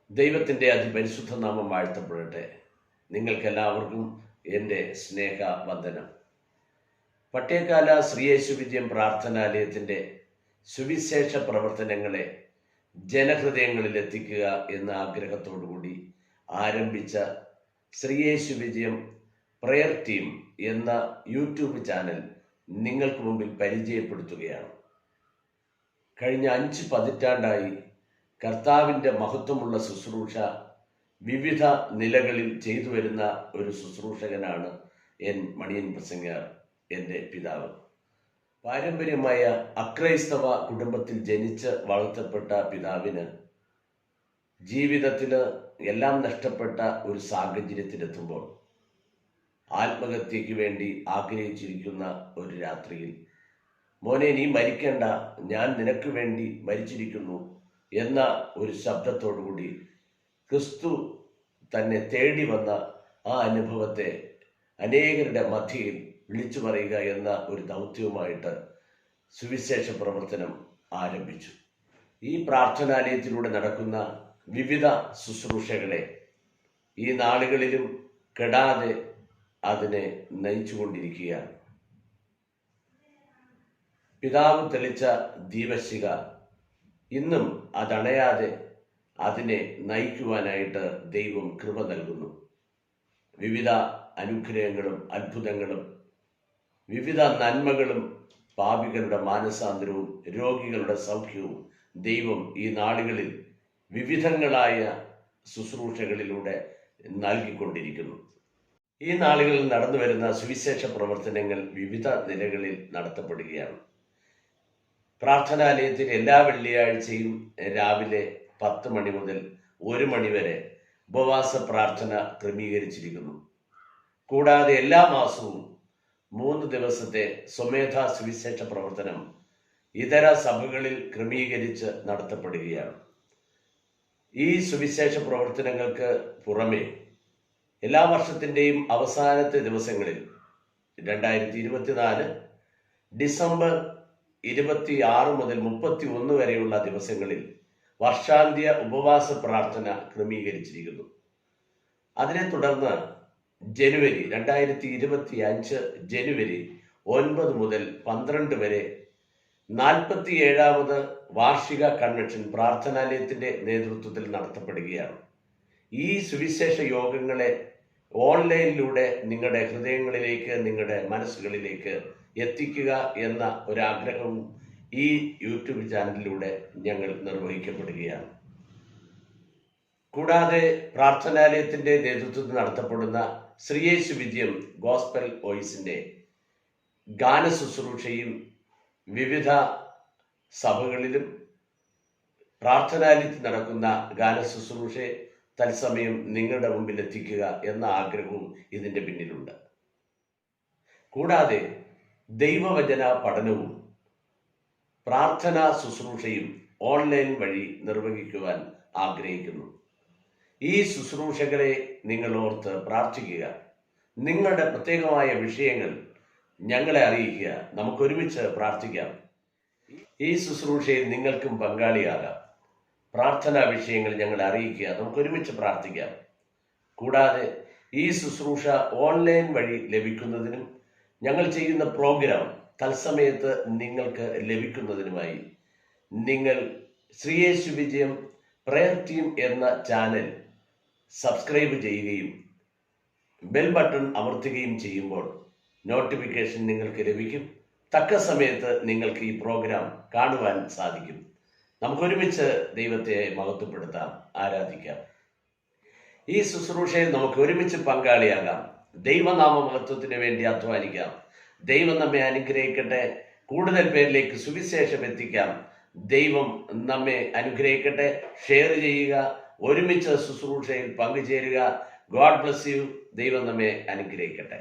ദൈവത്തിൻ്റെ അതിപരിശുദ്ധ നാമം വാഴ്ത്തപ്പെടട്ടെ. നിങ്ങൾക്കെല്ലാവർക്കും എൻ്റെ സ്നേഹവന്ദനം. പട്ടേക്കാല ശ്രീയേശു വിജയം പ്രാർത്ഥനാലയത്തിൻ്റെ സുവിശേഷ പ്രവർത്തനങ്ങളെ ജനഹൃദയങ്ങളിൽ എത്തിക്കുക എന്ന ആഗ്രഹത്തോടുകൂടി ആരംഭിച്ച ശ്രീയേശു വിജയം പ്രയർ ടീം എന്ന യൂട്യൂബ് ചാനൽ നിങ്ങൾക്ക് മുമ്പിൽ പരിചയപ്പെടുത്തുകയാണ്. കഴിഞ്ഞ 5 പതിറ്റാണ്ടായി കർത്താവിൻ്റെ മഹത്വമുള്ള ശുശ്രൂഷ വിവിധ നിലകളിൽ ചെയ്തു വരുന്ന ഒരു ശുശ്രൂഷകനാണ് മണിയൻ പ്രസംഗർ, എൻ്റെ പിതാവ്. പാരമ്പര്യമായ അക്രൈസ്തവ കുടുംബത്തിൽ ജനിച്ച് വളർത്തപ്പെട്ട പിതാവിന് ജീവിതത്തിൽ എല്ലാം നഷ്ടപ്പെട്ട ഒരു സാഹചര്യത്തിലെത്തുമ്പോൾ ആത്മഹത്യയ്ക്ക് വേണ്ടി ആഗ്രഹിച്ചിരിക്കുന്ന ഒരു രാത്രിയിൽ, മോനെ നീ മരിക്കേണ്ട, ഞാൻ നിനക്ക് വേണ്ടി മരിച്ചിരിക്കുന്നു എന്ന ഒരു ശബ്ദത്തോടുകൂടി ക്രിസ്തു തന്നെ തേടി വന്ന ആ അനുഭവത്തെ അനേകരുടെ മധ്യയിൽ വിളിച്ചു പറയുക എന്ന ഒരു ദൗത്യവുമായിട്ട് സുവിശേഷ പ്രവർത്തനം ആരംഭിച്ചു. ഈ പ്രാർത്ഥനാലയത്തിലൂടെ നടക്കുന്ന വിവിധ ശുശ്രൂഷകളെ ഈ നാളുകളിലും കെടാതെ അതിനെ നയിച്ചുകൊണ്ടിരിക്കുകയാണ്. പിതാവ് തെളിച്ച ദീപശിഖ ഇന്നും അതണയാതെ അതിനെ നയിക്കുവാനായിട്ട് ദൈവം കൃപ നൽകുന്നു. വിവിധ അനുഗ്രഹങ്ങളും അത്ഭുതങ്ങളും വിവിധ നന്മകളും പാപികളുടെ മാനസാന്തരവും രോഗികളുടെ സൗഖ്യവും ദൈവം ഈ നാളുകളിൽ വിവിധങ്ങളായ ശുശ്രൂഷകളിലൂടെ നൽകിക്കൊണ്ടിരിക്കുന്നു. ഈ നാളുകളിൽ നടന്നു വരുന്ന സുവിശേഷ പ്രവർത്തനങ്ങൾ വിവിധ നിലകളിൽ നടത്തപ്പെടുകയാണ്. പ്രാർത്ഥനാലയത്തിൽ എല്ലാ വെള്ളിയാഴ്ചയും രാവിലെ 10 മണി മുതൽ 1 മണി വരെ ഉപവാസ പ്രാർത്ഥന ക്രമീകരിച്ചിരിക്കുന്നു. കൂടാതെ എല്ലാ മാസവും 3 ദിവസത്തെ സ്വമേധാ സുവിശേഷ പ്രവർത്തനം ഇതര സഭകളിൽ ക്രമീകരിച്ച് നടത്തപ്പെടുകയാണ്. ഈ സുവിശേഷ പ്രവർത്തനങ്ങൾക്ക് പുറമെ എല്ലാ വർഷത്തിൻ്റെയും അവസാനത്തെ ദിവസങ്ങളിൽ 2024 ഡിസംബർ 26 മുതൽ 31 വരെയുള്ള ദിവസങ്ങളിൽ വർഷാന്ത്യ ഉപവാസ പ്രാർത്ഥന ക്രമീകരിച്ചിരിക്കുന്നു. അതിനെ തുടർന്ന് 2025 ജനുവരി 9 മുതൽ 12 വരെ 47ാമത് വാർഷിക കൺവെൻഷൻ പ്രാർത്ഥനാലയത്തിൻ്റെ നേതൃത്വത്തിൽ നടത്തപ്പെടുകയാണ്. ഈ സുവിശേഷ യോഗങ്ങളെ ഓൺലൈനിലൂടെ നിങ്ങളുടെ ഹൃദയങ്ങളിലേക്ക്, നിങ്ങളുടെ മനസ്സുകളിലേക്ക് എത്തിക്കുക എന്ന ഒരാഗ്രഹവും ഈ യൂട്യൂബ് ചാനലിലൂടെ ഞങ്ങൾ നിർവഹിക്കപ്പെടുകയാണ്. കൂടാതെ പ്രാർത്ഥനാലയത്തിൻ്റെ നേതൃത്വത്തിൽ നടത്തപ്പെടുന്ന ശ്രീയേശു വിജയം ഗോസ്പൽ വോയിസിൻ്റെ ഗാന ശുശ്രൂഷയും വിവിധ സഭകളിലും പ്രാർത്ഥനാലയത്തിൽ നടക്കുന്ന ഗാന ശുശ്രൂഷയെ തത്സമയം നിങ്ങളുടെ മുമ്പിൽ എത്തിക്കുക എന്ന ആഗ്രഹവും ഇതിൻ്റെ പിന്നിലുണ്ട്. കൂടാതെ ദൈവവചന പഠനവും പ്രാർത്ഥനാ ശുശ്രൂഷയും ഓൺലൈൻ വഴി നിർവഹിക്കുവാൻ ആഗ്രഹിക്കുന്നു. ഈ ശുശ്രൂഷകളെ നിങ്ങൾ ഓർത്ത് പ്രാർത്ഥിക്കുക. നിങ്ങളുടെ പ്രത്യേകമായ വിഷയങ്ങൾ ഞങ്ങളെ അറിയിക്കുക. നമുക്കൊരുമിച്ച് പ്രാർത്ഥിക്കാം. ഈ ശുശ്രൂഷയിൽ നിങ്ങൾക്കും പങ്കാളിയാകാം. പ്രാർത്ഥനാ വിഷയങ്ങൾ ഞങ്ങളെ അറിയിക്കുക. നമുക്കൊരുമിച്ച് പ്രാർത്ഥിക്കാം. കൂടാതെ ഈ ശുശ്രൂഷ ഓൺലൈൻ വഴി ലഭിക്കുന്നതിനും ഞങ്ങൾ ചെയ്യുന്ന പ്രോഗ്രാം തത്സമയത്ത് നിങ്ങൾക്ക് ലഭിക്കുന്നതിനുമായി നിങ്ങൾ ശ്രീയേശു വിജയം പ്രയർ ടീം എന്ന ചാനൽ സബ്സ്ക്രൈബ് ചെയ്യുകയും ബെൽ ബട്ടൺ അമർത്തുകയും ചെയ്യുമ്പോൾ നോട്ടിഫിക്കേഷൻ നിങ്ങൾക്ക് ലഭിക്കും. തക്ക സമയത്ത് നിങ്ങൾക്ക് ഈ പ്രോഗ്രാം കാണുവാൻ സാധിക്കും. നമുക്കൊരുമിച്ച് ദൈവത്തെ മഹത്വപ്പെടുത്താം, ആരാധിക്കാം. ഈ ശുശ്രൂഷയിൽ നമുക്ക് ഒരുമിച്ച് പങ്കാളിയാകാം. ദൈവനാമ മഹത്വത്തിന് വേണ്ടി അധ്വാനിക്കാം. ദൈവം നമ്മെ അനുഗ്രഹിക്കട്ടെ. കൂടുതൽ പേരിലേക്ക് സുവിശേഷം എത്തിക്കാം. ദൈവം നമ്മെ അനുഗ്രഹിക്കട്ടെ. ഷെയർ ചെയ്യുക, ഒരുമിച്ച് ശുശ്രൂഷയിൽ പങ്കുചേരുക. God bless you. ദൈവം നമ്മെ അനുഗ്രഹിക്കട്ടെ.